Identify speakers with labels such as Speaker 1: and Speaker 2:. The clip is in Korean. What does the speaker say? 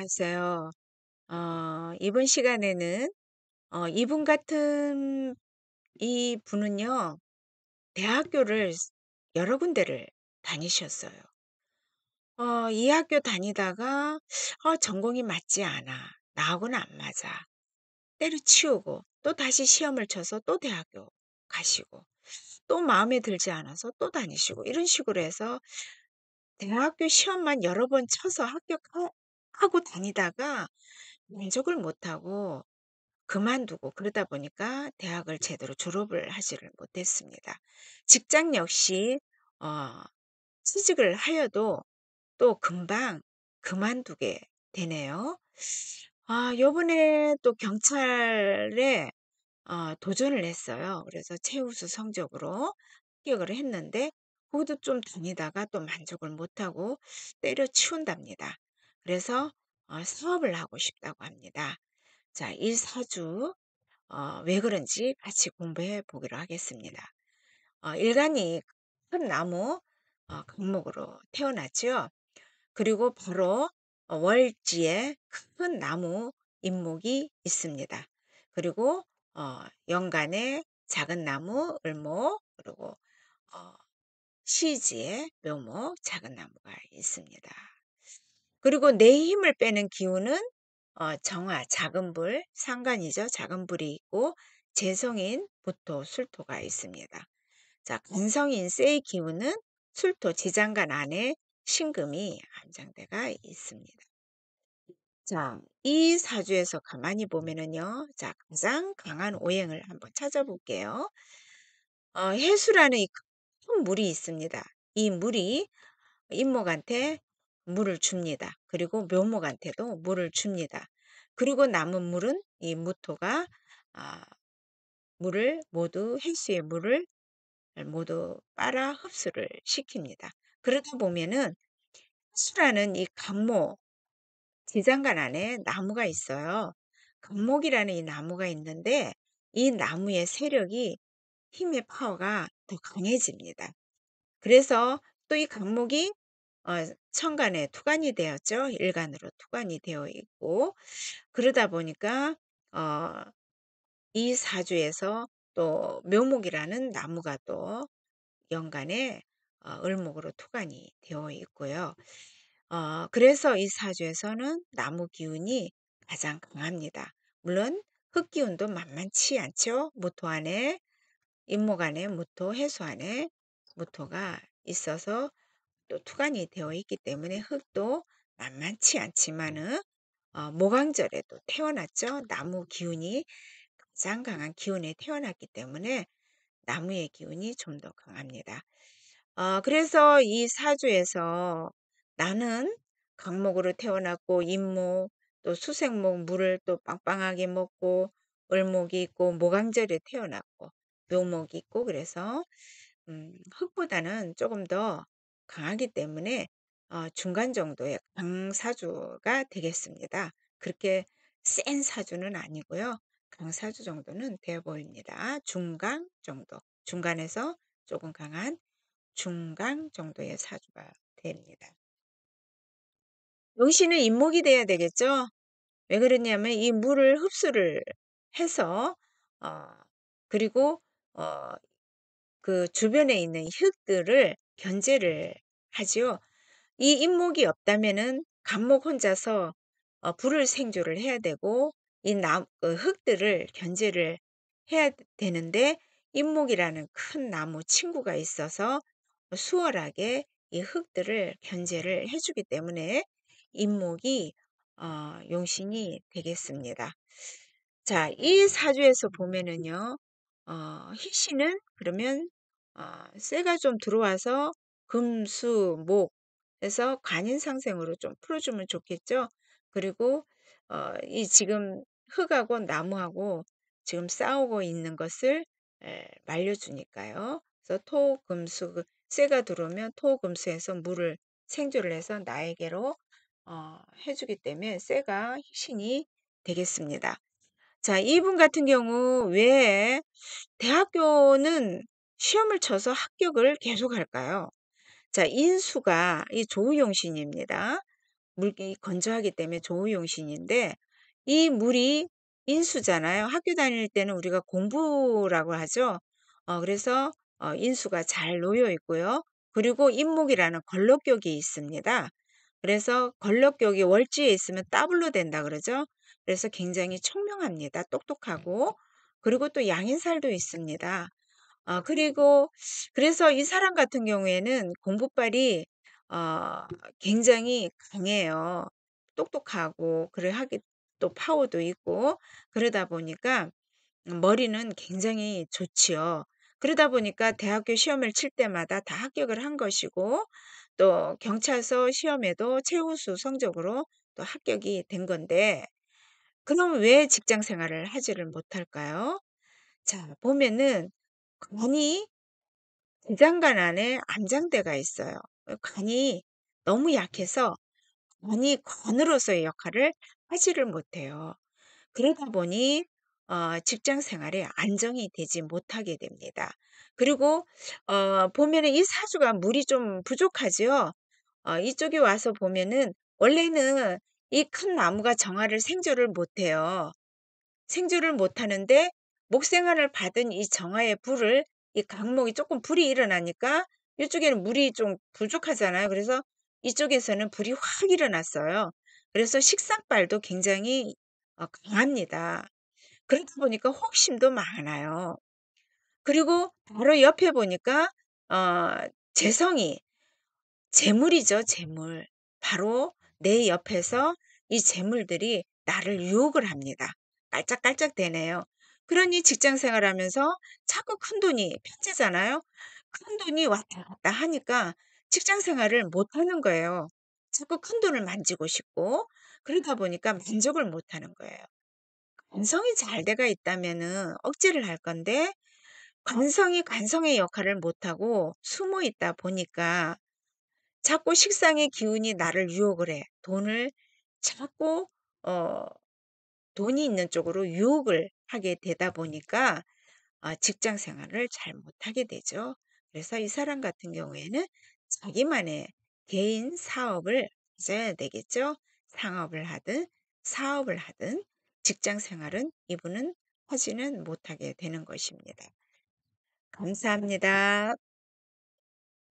Speaker 1: 안녕하세요. 이번 시간에는 이분 같은 이분은요, 대학교를 여러 군데를 다니셨어요. 이 학교 다니다가 전공이 맞지 않아. 나하고는 안 맞아. 때려치우고 또 다시 시험을 쳐서 또 대학교 가시고 또 마음에 들지 않아서 또 다니시고 이런 식으로 해서 대학교 시험만 여러 번 쳐서 합격하고 다니다가 만족을 못하고 그만두고 그러다 보니까 대학을 제대로 졸업을 하지를 못했습니다. 직장 역시 어 취직을 하여도 또 금방 그만두게 되네요. 요번에 또 경찰에 도전을 했어요. 그래서 최우수 성적으로 합격을 했는데 거기도 좀 다니다가 또 만족을 못하고 때려치운답니다. 그래서 사업을 하고 싶다고 합니다. 자, 이 사주 왜 그런지 같이 공부해 보기로 하겠습니다. 일간이 큰 나무 강목으로 태어났죠. 그리고 바로 월지에 큰 나무 잎목이 있습니다. 그리고 연간에 작은 나무 을목 그리고 어, 시지에 묘목 작은 나무가 있습니다. 그리고 내 힘을 빼는 기운은 정화 작은 불 상간이죠. 작은 불이 있고 재성인 부토 술토가 있습니다. 자, 간성인 쇠의 기운은 술토 지장간 안에 신금이 암장대가 있습니다. 자, 이 사주에서 가만히 보면은요. 자, 가장 강한 오행을 한번 찾아볼게요. 해수라는 이 큰 물이 있습니다. 이 물이 임목한테 물을 줍니다. 그리고 묘목한테도 물을 줍니다. 그리고 남은 물은 이 무토가 아, 물을 모두 해수의 물을 모두 빨아 흡수를 시킵니다. 그러다 보면은 수라는 이 간목 지장간 안에 나무가 있어요. 간목이라는 이 나무가 있는데 이 나무의 세력이 힘의 파워가 더 강해집니다. 그래서 또 이 간목이 천간에 투관이 되었죠. 일간으로 투관이 되어 있고 그러다 보니까 어, 이 사주에서 또 묘목이라는 나무가 또 연간에 을목으로 투관이 되어 있고요. 그래서 이 사주에서는 나무 기운이 가장 강합니다. 물론 흙 기운도 만만치 않죠. 무토 안에 임목 안에 무토, 해수 안에 무토가 있어서 또 투관이 되어 있기 때문에 흙도 만만치 않지만은 모강절에도 태어났죠. 나무 기운이 가장 강한 기운에 태어났기 때문에 나무의 기운이 좀 더 강합니다. 그래서 이 사주에서 나는 강목으로 태어났고 임목 또 수생목 물을 또 빵빵하게 먹고 을목이 있고 모강절에 태어났고 묘목이 있고 그래서 흙보다는 조금 더 강하기 때문에 중간 정도의 강사주가 되겠습니다. 그렇게 센 사주는 아니고요. 강사주 정도는 되어 보입니다. 중강 정도. 중간에서 조금 강한 중강 정도의 사주가 됩니다. 용신은 인목이 돼야 되겠죠? 왜 그러냐면 이 물을 흡수를 해서 어, 그리고 어, 그 주변에 있는 흙들을 견제를 하지요. 이 인목이 없다면은 간목 혼자서 불을 생조를 해야 되고 그 흙들을 견제를 해야 되는데 인목이라는 큰 나무 친구가 있어서 수월하게 이 흙들을 견제를 해주기 때문에 인목이 용신이 되겠습니다. 자, 이 사주에서 보면은요, 희신은 그러면 쇠가 좀 들어와서 금, 수, 목 해서 관인상생으로 좀 풀어주면 좋겠죠. 그리고 이 지금 흙하고 나무하고 지금 싸우고 있는 것을 말려주니까요. 그래서 토, 금, 수, 쇠가 들어오면 토, 금, 수에서 물을 생조를 해서 나에게로 해주기 때문에 쇠가 희신이 되겠습니다. 자, 이분 같은 경우 왜 대학교는 시험을 쳐서 합격을 계속할까요? 자, 인수가 이 조우용신입니다. 물이 건조하기 때문에 조우용신인데 이 물이 인수잖아요. 학교 다닐 때는 우리가 공부라고 하죠. 그래서 인수가 잘 놓여 있고요. 그리고 인목이라는 걸럭격이 있습니다. 그래서 걸럭격이 월지에 있으면 따블로 된다 그러죠. 그래서 굉장히 총명합니다. 똑똑하고. 그리고 또 양인살도 있습니다. 그리고 그래서 이 사람 같은 경우에는 공부빨이 어 굉장히 강해요. 똑똑하고 그래 하기 또 파워도 있고 그러다 보니까 머리는 굉장히 좋지요. 그러다 보니까 대학교 시험을 칠 때마다 다 합격을 한 것이고 또 경찰서 시험에도 최우수 성적으로 또 합격이 된 건데 그럼 왜 직장 생활을 하지를 못할까요? 자, 보면은 간이 지장간 안에 안장대가 있어요. 간이 너무 약해서 간이 관으로서의 역할을 하지를 못해요. 그러다 보니 직장 생활에 안정이 되지 못하게 됩니다. 그리고 보면은 이 사주가 물이 좀 부족하지요. 이쪽에 와서 보면은 원래는 이 큰 나무가 정화를 생조를 못해요. 생주를 못하는데 목생화를 받은 이 정화의 불을 이 강목이 조금 불이 일어나니까 이쪽에는 물이 좀 부족하잖아요. 그래서 이쪽에서는 불이 확 일어났어요. 그래서 식상발도 굉장히 강합니다. 그러다 보니까 혹심도 많아요. 그리고 바로 옆에 보니까 어 재성이 재물이죠, 재물. 바로 내 옆에서 이 재물들이 나를 유혹을 합니다. 깔짝깔짝대네요. 그러니 직장 생활하면서 자꾸 큰돈이 편지잖아요. 큰돈이 왔다 갔다 하니까 직장 생활을 못하는 거예요. 자꾸 큰돈을 만지고 싶고 그러다 보니까 만족을 못하는 거예요. 관성이 잘 돼가 있다면은 억지를 할 건데 관성이 관성의 역할을 못하고 숨어 있다 보니까 자꾸 식상의 기운이 나를 유혹을 해. 돈을 자꾸 어 돈이 있는 쪽으로 유혹을 하게 되다 보니까 직장 생활을 잘 못하게 되죠. 그래서 이 사람 같은 경우에는 자기만의 개인 사업을 가져야 되겠죠. 상업을 하든 사업을 하든 직장 생활은 이분은 하지는 못하게 되는 것입니다. 감사합니다.